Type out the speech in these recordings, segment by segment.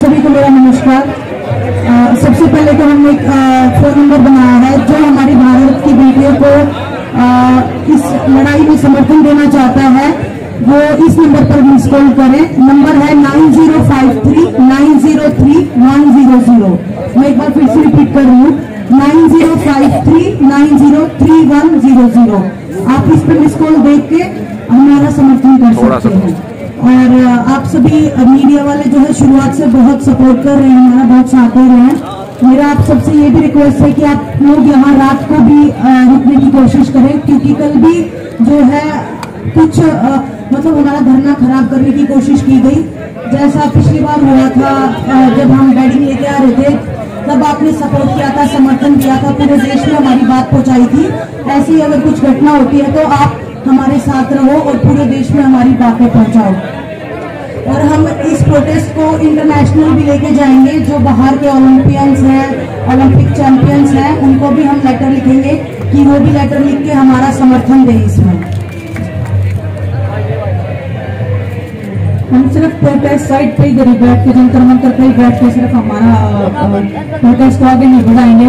सभी को मेरा नमस्कार। सबसे पहले तो हमने एक फोन नंबर बनाया है। जो हमारी भारत की बेटियों को इस लड़ाई में समर्थन देना चाहता है वो इस नंबर पर मिस कॉल करें। नंबर है 9053903100। मैं एक बार फिर से रिपीट कर रही हूँ, 9053903100। आप इस पर मिस कॉल देख के हमारा समर्थन कर सकते हैं। और आप सभी मीडिया वाले जो है शुरुआत से बहुत सपोर्ट कर रहे हैं, हमारा बहुत साथ दे रहे हैं। मेरा आप सबसे ये भी रिक्वेस्ट है कि आप लोग यहाँ रात को भी रुकने की कोशिश करें, क्योंकि कल भी जो है कुछ मतलब हमारा धरना खराब करने की कोशिश की गई। जैसा पिछली बार हुआ था जब हम बैडिंग लेके आ रहे थे, तब आपने सपोर्ट किया था, समर्थन किया था, पूरे देश में हमारी बात पहुंचाई थी। ऐसी अगर कुछ घटना होती है तो आप हमारे साथ रहो और पूरे देश में हमारी बातें पहुंचाओ। और हम इस प्रोटेस्ट को इंटरनेशनल भी लेके जाएंगे। जो बाहर के ओलंपियंस हैं, ओलंपिक चैंपियंस हैं, उनको भी हम लेटर लिखेंगे कि वो भी लेटर लिख के हमारा समर्थन दें इसमें। हम सिर्फ प्रोटेस्ट साइड पे ही गरीब बैठ के, जंतर मंतर पे ही बैठ के सिर्फ हमारा प्रोटेस्ट को आगे नहीं बढ़ाएंगे।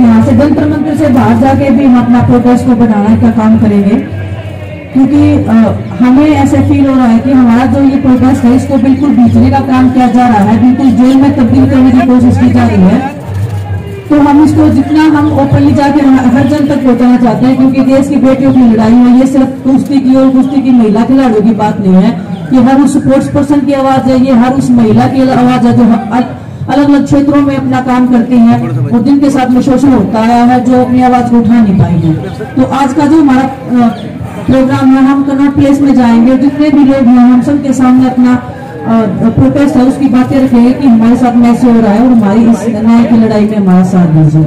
यहाँ से जंतर मंतर से बाहर जाके भी हम अपना प्रोटेस्ट को बढ़ाने का काम करेंगे, क्योंकि हमें ऐसे फील हो रहा है कि हमारा जो ये प्रोटेस्ट है इसको बिल्कुल बीचने का काम किया जा रहा है, बिल्कुल जेल में तब्दील करने की कोशिश की जा रही है। तो हम इसको जितना हम ओपनली जाके हर जन तक पहुंचाना चाहते हैं, क्योंकि देश की बेटियों की लड़ाई में ये सिर्फ कुश्ती की और कुश्ती की महिला खिलाड़ियों की बात नहीं है, ये हर उस स्पोर्ट्स पर्सन की आवाज है, ये हर उस महिला की आवाज है जो अलग अलग क्षेत्रों में अपना काम करती हैं और जिनके साथ में शोषण होता है, जो अपनी आवाज को उठा नहीं पाई है। तो आज का जो हमारा प्रोग्राम है, हम कनॉट प्लेस में जाएंगे, जितने भी लोग हैं हम सबके सामने अपना प्रोटेस्ट है उसकी बातें रखेंगे कि हमारे साथ में ऐसे हो रहा है और हमारी इस न्याय की लड़ाई में हमारा साथ दीजिए।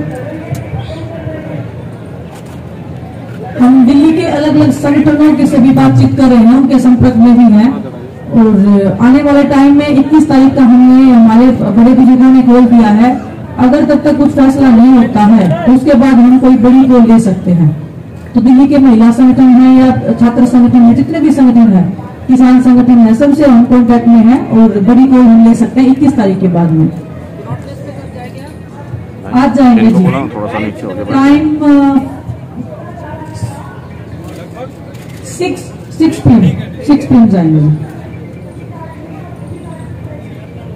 हम दिल्ली के अलग अलग संगठनों के से भी बातचीत कर रहे हैं, उनके संपर्क में भी हैं। और आने वाले टाइम में 21 तारीख का हमने हमारे बड़े बुजुर्गों ने कॉल किया है। अगर तब तक कुछ फैसला नहीं होता है तो उसके बाद हम कोई बड़ी कॉल दे सकते हैं। तो दिल्ली के महिला संगठन है या छात्र संगठन है, जितने भी संगठन है, किसान संगठन है, सबसे हम कॉन्टेक्ट में हैं और बड़ी कॉल हम ले सकते हैं 21 तारीख के बाद में। आज जाएंगे जी, टाइम 6 PM जाएंगे।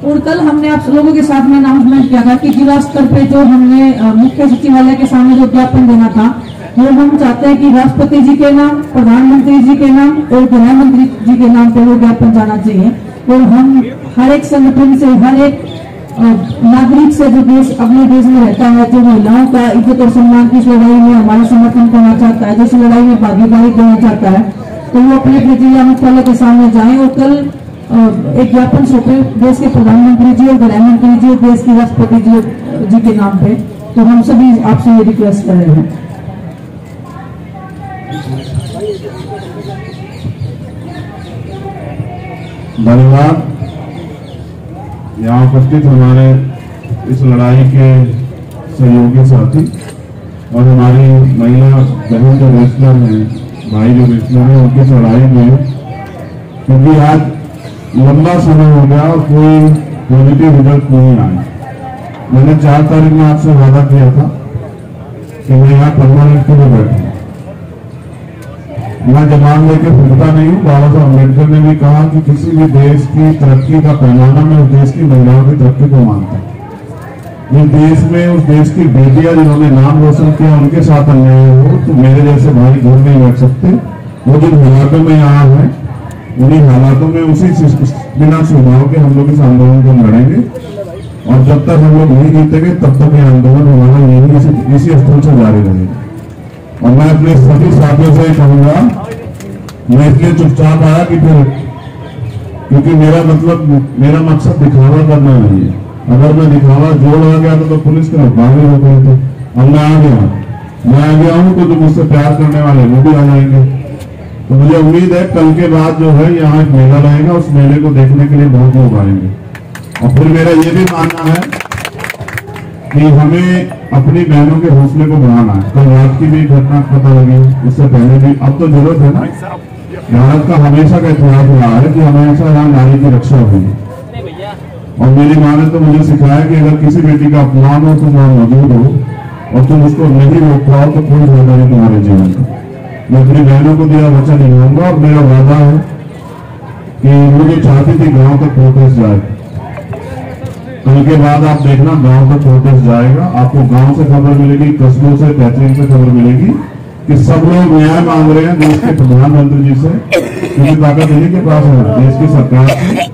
और कल हमने आप लोगों के साथ में अनाउंसमेंट किया था कि जिला स्तर पे जो हमने मुख्य सचिवालय के सामने जो ज्ञापन देना था, वो हम चाहते हैं कि राष्ट्रपति जी के नाम, प्रधानमंत्री जी के नाम और गृह मंत्री जी के नाम पे वो ज्ञापन जाना चाहिए। और हम हर एक संगठन से, हर एक नागरिक से जो देश अपने देश में रहता है, जो महिलाओं का इज्जत और सम्मान की लड़ाई में हमारा समर्थन करना चाहता है, जिस लड़ाई में भागीदारी देना चाहता है, तो वो अपने जिला मुख्यालय के सामने जाए और कल एक ज्ञापन सौंपे देश के प्रधानमंत्री जी और गृह मंत्री जी और देश के राष्ट्रपति जी के नाम पे। तो हम सभी आपसे ये रिक्वेस्ट कर रहे हैं। धन्यवाद। यहाँ उपस्थित हमारे इस लड़ाई के सहयोगी साथी और हमारी महिला बहन जो रेसलर हैं, भाई जो रेसलर हैं, उनकी लड़ाई में, क्योंकि आज लंबा समय हो गया और कोई पॉजिटिव रिजल्ट नहीं आया। मैंने 4 तारीख में आपसे वादा किया था कि मैं यहाँ परमानेंट के लिए बैठूंगा, मैं जवान लेके फिरता नहीं हूँ। बाबा साहब अम्बेडकर ने भी कहा कि किसी भी देश की तरक्की का पैमाना मैं उस देश की महिलाओं की तरक्की को मानता हूँ। जिस देश में उस देश की बेटियां जिन्होंने नाम रोशन किया उनके साथ अन्याय हो तो मेरे जैसे भाई घर नहीं बैठ सकते। वो जिन हालातों में यहाँ है, उन्हीं हालातों में उसी बिना सुझाव के हम लोग इस आंदोलन को लड़ेंगे और जब तक हम लोग नहीं जीतेंगे तब तक ये आंदोलन हमारा यही इसी स्थल से जारी रहेगा। और मैं अपने सभी साथियों से कहूंगा, मैं इसलिए चुपचाप आया कि फिर, क्योंकि मेरा मकसद दिखावा करना नहीं है। अगर मैं दिखावा जोड़ आ गया तो पुलिस के बाहर हो गए थे। अब मैं आ गया हूं तो जो मुझसे प्यार करने वाले वो भी आ जाएंगे। तो मुझे उम्मीद है कल के बाद जो है यहाँ एक मेला रहेगा, उस मेले को देखने के लिए बहुत लोग आएंगे। और फिर मेरा ये भी मानना है कि हमें अपनी बहनों के हौसले को बढ़ाना है। कल रात की भी घटना पता लगी, उससे पहले भी। अब तो जरूरत है ना, भारत का हमेशा का इतिहास रहा है कि हमेशा यहाँ नारी की रक्षा हुई। और मेरी माँ ने तो मुझे सिखाया कि अगर किसी बेटी का अपमान हो तुम वहां मौजूद हो और तुम उसको नहीं रोक पाओ तो कोई फायदा नहीं तुम्हारे जीवन का। मैं अपनी बहनों को दिया वचन निभाऊंगा और मेरा वादा है कि वो जो चाहती थी गांव तक प्रोटेस्ट जाए, कल के बाद आप देखना गांव तक प्रोटेस्ट जाएगा। आपको गांव से खबर मिलेगी, कस्बों से, तहसील से खबर मिलेगी कि सब लोग न्याय मांग रहे हैं देश के प्रधानमंत्री जी से, क्योंकि ताकत इन्हीं के पास है, देश की सरकार की।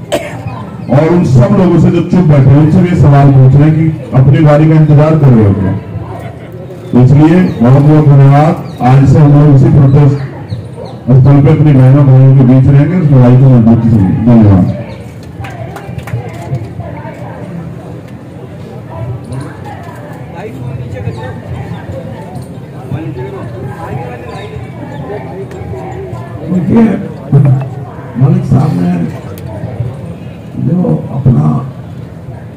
और उन सब लोगों से जो चुप बैठे उनसे भी सवाल पूछ रहे हैं कि अपनी बारी का इंतजार कर रहे हो क्या। तो इसलिए बहुत बहुत धन्यवाद। आज से हम लोग इसी प्रोटेस्ट स्थल पे अपनी बहनों भाइयों के बीच रहेंगे, उस लड़ाई को मजबूती से। धन्यवाद। देखिए, मलिक साहब ने जो अपना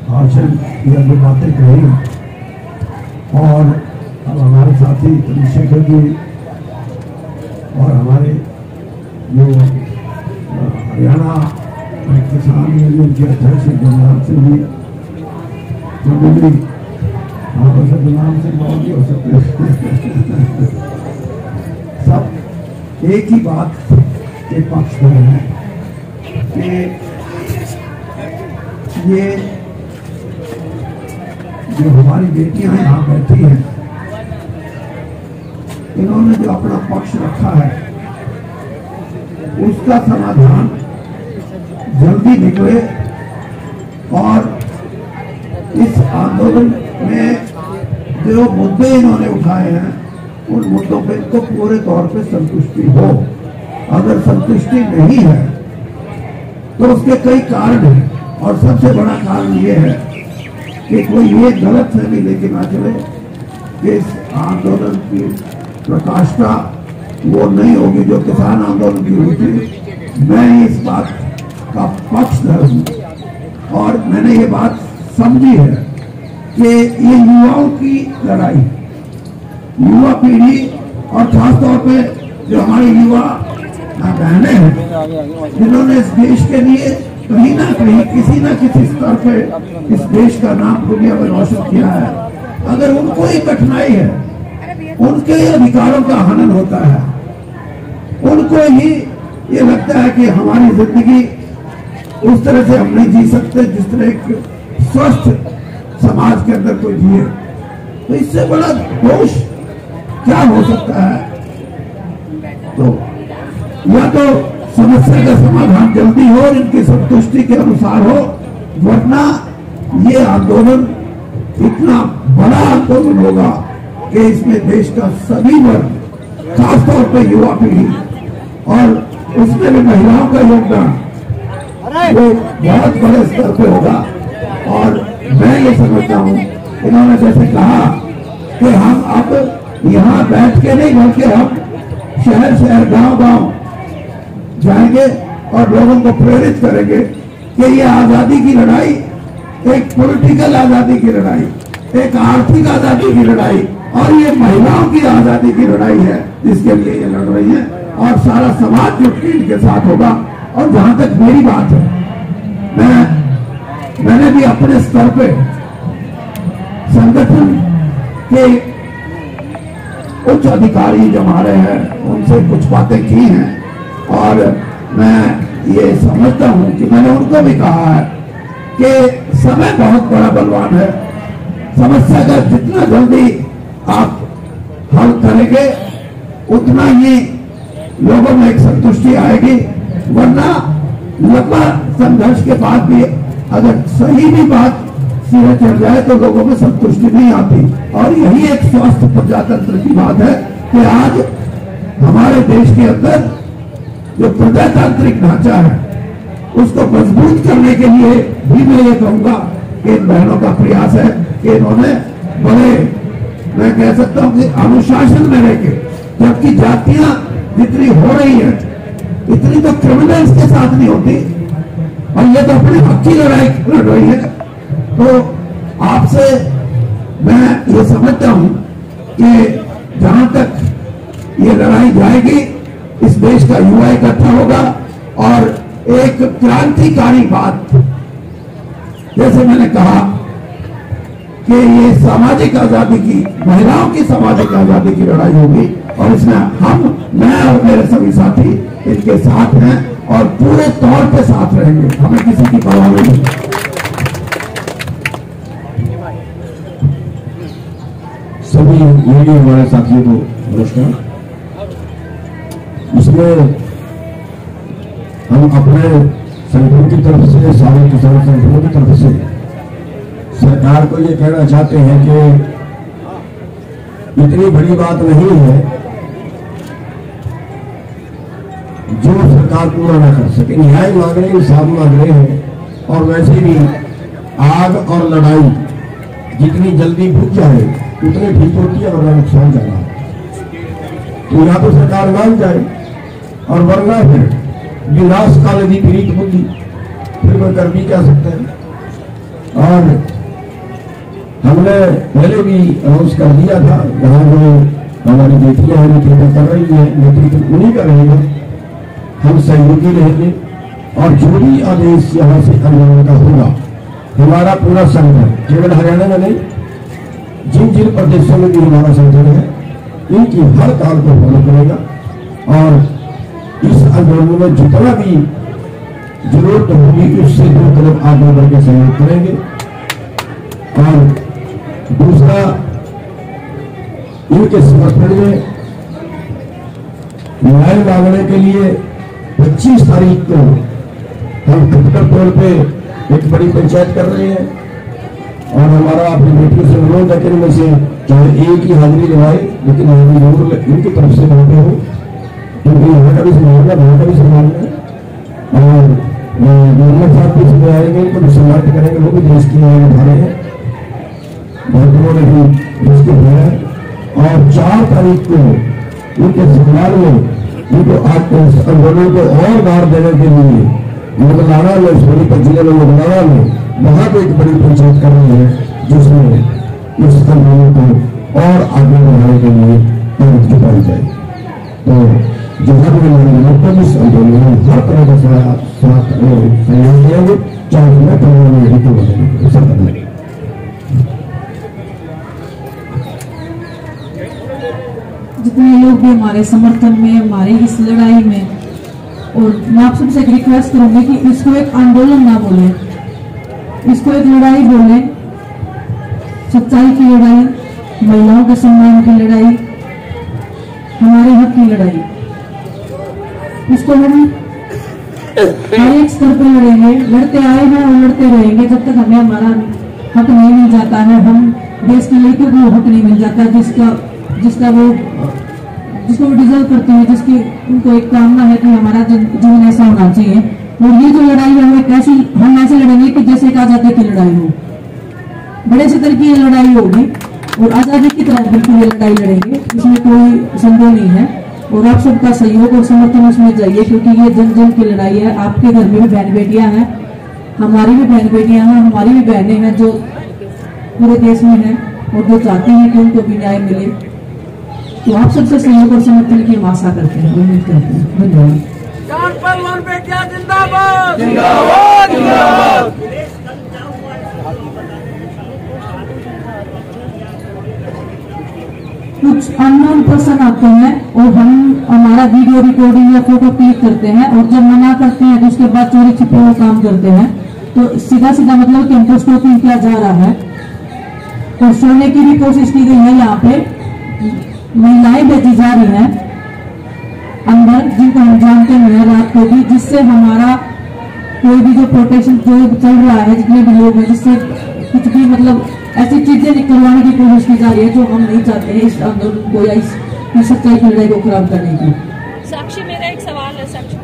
भाषण या जो बातें कही, और अब हमारे साथी चंद्रशेखर जी और हमारे जो हरियाणा किसान यूनियन के अध्यक्ष गुरनाम सिंह जी, चौधरी गुरनाम सिंह बहुत हो सकते सब एक ही बात के पक्ष में है कि ये जो हमारी बेटियां यहाँ बैठी हैं, इन्होंने जो अपना पक्ष रखा है उसका समाधान जल्दी निकले और इस आंदोलन में जो मुद्दे इन्होंने उठाए हैं उन मुद्दों पे इनको पूरे तौर पे संतुष्टि हो। अगर संतुष्टि नहीं है तो उसके कई कारण हैं, और सबसे बड़ा कारण ये है कि कोई ये गलत फहमी लेके ना चले कि इस आंदोलन की प्रकाष्ठा वो नहीं होगी जो किसान आंदोलन की हुई थी। मैं इस बात का पक्षधर हूं और मैंने ये बात समझी है कि ये युवाओं की लड़ाई, युवा पीढ़ी और खासतौर पे जो हमारी युवा बहनें हैं जिन्होंने इस देश के लिए कहीं ना कहीं किसी न किसी स्तर पे इस देश का नाम दुनिया में रोशन किया है, अगर उनको ही कठिनाई है, उनके अधिकारों का हनन होता है, उनको ही ये लगता है कि हमारी जिंदगी उस तरह से हम नहीं जी सकते जिस तरह एक स्वस्थ समाज के अंदर कोई जिए, तो इससे बड़ा दोष क्या हो सकता है। तो या तो समस्या का समाधान जल्दी हो और इनकी संतुष्टि के अनुसार हो, वरना ये आंदोलन इतना बड़ा आंदोलन होगा कि इसमें देश का सभी वर्ग, खासतौर पर युवा पीढ़ी और उसमें भी महिलाओं का योगदान वो बहुत बड़े स्तर पे होगा। और मैं ये समझता हूँ, इन्होंने जैसे कहा कि हम अब यहाँ बैठ के नहीं बल्कि हम शहर शहर गांव गांव जाएंगे और लोगों को प्रेरित करेंगे कि ये आजादी की लड़ाई एक पॉलिटिकल आजादी की लड़ाई, एक आर्थिक आजादी की लड़ाई और ये महिलाओं की आजादी की लड़ाई है जिसके लिए ये लड़ रही है, और सारा समाज जुट के इनके साथ होगा। और जहां तक मेरी बात है, मैंने भी अपने स्तर पे संगठन के उच्च अधिकारी जो हमारे हैं उनसे कुछ बातें की हैं, और मैं ये समझता हूं कि मैंने उनको भी कहा है कि समय बहुत बड़ा बलवान है, समस्या का जितना जल्दी आप हल करेंगे उतना ही लोगों में एक संतुष्टि आएगी, वरना लंबा संघर्ष के बाद भी अगर सही भी बात सिरे चढ़ जाए तो लोगों में संतुष्टि नहीं आती। और यही एक स्वस्थ प्रजातंत्र की बात है कि आज हमारे देश के अंदर जो प्रजातांत्रिक ढांचा है उसको मजबूत करने के लिए भी मैं ये कहूंगा कि इन बहनों का प्रयास है कि इन्होंने बड़े, मैं कह सकता हूं कि अनुशासन में रहकर, जबकि जातियां जितनी हो रही है इतनी तो क्रिमिनल्स के साथ नहीं होती, और ये तो अपने हक की लड़ाई लड़ रही है। तो आपसे मैं ये समझता हूं कि जहां तक ये लड़ाई जाएगी इस देश का युवा इकट्ठा होगा और एक क्रांतिकारी बात जैसे मैंने कहा कि ये सामाजिक आजादी की, महिलाओं की सामाजिक आजादी की लड़ाई होगी और इसमें मैं और मेरे सभी साथी इनके साथ हैं और पूरे तौर पे साथ रहेंगे, हमें किसी की परवाह नहीं। सभी मीडिया हमारे साथियों को नमस्कार। इसमें हम अपने संगठन की तरफ से, सारे किसान संगठनों की तरफ से सरकार को ये कहना चाहते हैं कि इतनी बड़ी बात नहीं है जो सरकार पूरा ना कर सके। न्याय मांग रहे हैं, इंसाफ मांग रहे हैं और वैसे भी आग और लड़ाई जितनी जल्दी बुझ जाए उतनी ठीक होती है, वरना नुकसान ज्यादा है। तो या तो सरकार मान जाए और वरना फिर विनाश काल यदि पीड़ित होगी फिर वह कर भी क्या सकते हैं। और हमने पहले भी अनाउंस कर दिया था, यहाँ जो हमारी बेटियां हैं नेतृत्व कर रही है, नेतृत्व उन्हीं का रहेगा, हम सहयोगी रहेंगे और जो भी आदेश यहाँ से आंदोलन का होगा हमारा पूरा संगठन, केवल हरियाणा में नहीं, जिन जिन प्रदेशों में भी हमारा संगठन है इनकी हर काम को फॉलो करेगा और इस आंदोलन में जितना भी जरूरत होगी उससे 2 कदम आगे बढ़ के सहयोग करेंगे। और दूसरा, इनके समर्थन में न्याय मांगने के लिए 25 तारीख को हम क्रिटिकल तौर पे एक बड़ी पंचायत कर रहे हैं और हमारा अपनी बेटियों से अनुरोध है कि इनमें से चाहे एक ही हाजिरी लगाए लेकिन हाजिरी जरूर इनकी तरफ से होते हो, क्योंकि यहाँ का भी संभालना, वहाँ का भी संभालना और गवर्नर साहब भी इसमें आएंगे, इनको समर्थ करेंगे, वो भी देश की न्याय उठा रहे हैं, बहुतों ने भी इसको दिया। और 4 तारीख को उनके सम्मान में उनको आंदोलन को और बार देने के लिए मुगलाना में, सोनीपत जिले में मुगलाना में वहां पर एक बड़ी पंचायत कर रही है जिसमें इस आंदोलन को और आगे बढ़ाने के लिए मदद जुटाई जाए। तो जहां भी हमारे लोग इस आंदोलन में हर तरह का सहयोग देंगे, चाहे मैं परिवार को बढ़ाने सब करने। जितने लोग भी हमारे समर्थन में, हमारे इस लड़ाई में, और मैं आप सबसे एक रिक्वेस्ट करूंगी कि इसको एक आंदोलन ना बोले, इसको एक लड़ाई बोले, सच्चाई की लड़ाई, महिलाओं के सम्मान की लड़ाई, हमारे हक की लड़ाई। इसको हम हर एक स्तर पर लड़ेंगे, लड़ते आए हैं और लड़ते रहेंगे जब तक हमें हमारा हक नहीं मिल जाता है। हम देश के लेकर वो हक नहीं मिल जाता जिसको वो डिजर्व करते हैं, जिसकी उनको एक कामना है कि हमारा जीवन ऐसा होना चाहिए। और ये जो लड़ाई है वो कैसी, हम ऐसे लड़ेंगे कि जैसे एक आजादी की लड़ाई हो, बड़े स्तर की ये लड़ाई होगी और आजादी की तरह बिल्कुल ये लड़ाई लड़ेंगे, इसमें कोई संदेह नहीं है। और आप सबका सहयोग और समर्थन उसमें चाहिए, क्योंकि ये जन जन की लड़ाई है। आपके घर में भी बहन बेटियां हैं, हमारी भी बहन बेटियां हैं, हमारी भी बहनें हैं जो पूरे देश में हैं और जो चाहती हैं कि उनको भी न्याय मिले। तो आप सबसे सहयोग और समर्थन की हम आशा करते हैं, उम्मीद करते हैं। धन्यवाद। कुछ अननोन पर्सन आते हैं और हमारा वीडियो रिकॉर्डिंग या फोटो क्लिक करते हैं और जब मना करते हैं तो उसके बाद चोरी छिपे वो काम करते हैं। तो सीधा सीधा मतलब कि हमको स्टॉपिंग किया जा रहा है और सोने की भी कोशिश की गई है। यहाँ पे महिलाएं भेजी जा रही हैं अंदर, जिनको हम जानते हैं रात को भी, जिससे हमारा कोई भी जो प्रोटेक्शन जो चल रहा है, जितने भी लोग हैं, जिससे कुछ भी मतलब ऐसी चीजें निकलवाने की कोशिश की जा रही है जो हम नहीं चाहते हैं इस आंदोलन को या इस सच्चाई की लड़ाई को खराब करने की। साक्षी, मेरा एक सवाल है। साक्षी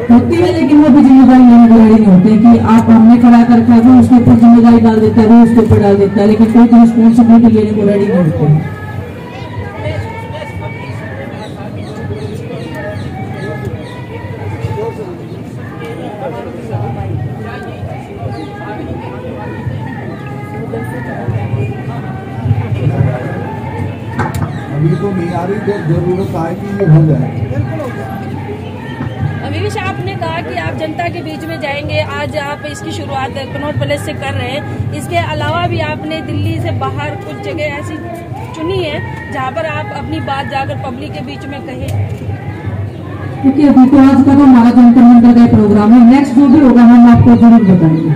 होती है लेकिन वो भी जिम्मेदारी लेने को रेडी नहीं होते कि आप हमने खड़ा कर रखा है, उसके ऊपर जिम्मेदारी डाल देता है, वो उसके ऊपर डाल देता है, लेकिन कोई भी रिस्पॉन्सिबिलिटी लेने को रेडी नहीं होते हैं। अभी तो नहीं आ रही, जब जरूरत आएगी ये हो जाए। अभी भी आपने कहा कि आप जनता के बीच में जाएंगे। आज आप इसकी शुरुआत कनॉट पैलेस से कर रहे हैं। इसके अलावा भी आपने दिल्ली से बाहर कुछ जगह ऐसी चुनी है जहाँ पर आप अपनी बात जाकर पब्लिक के बीच में कहें। क्योंकि अभी तो आज का तो हमारा जंतर मंतर का प्रोग्राम है, नेक्स्ट जो भी होगा हम आपको जरूर बताएंगे।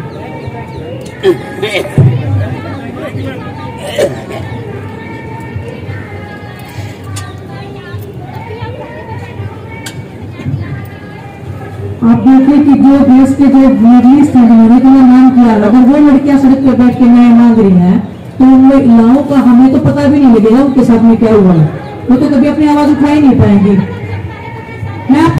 आप देखिए कि जो देश के जो लीडर्स हैं जिन्होंने तो नाम किया, अगर वो लड़कियां सड़क पे बैठ के न्याय मांग रही हैं तो उन महिलाओं का हमें तो पता भी नहीं लगेगा उनके साथ में क्या हुआ है। वो तो कभी अपनी आवाज उठा ही नहीं पाएंगी।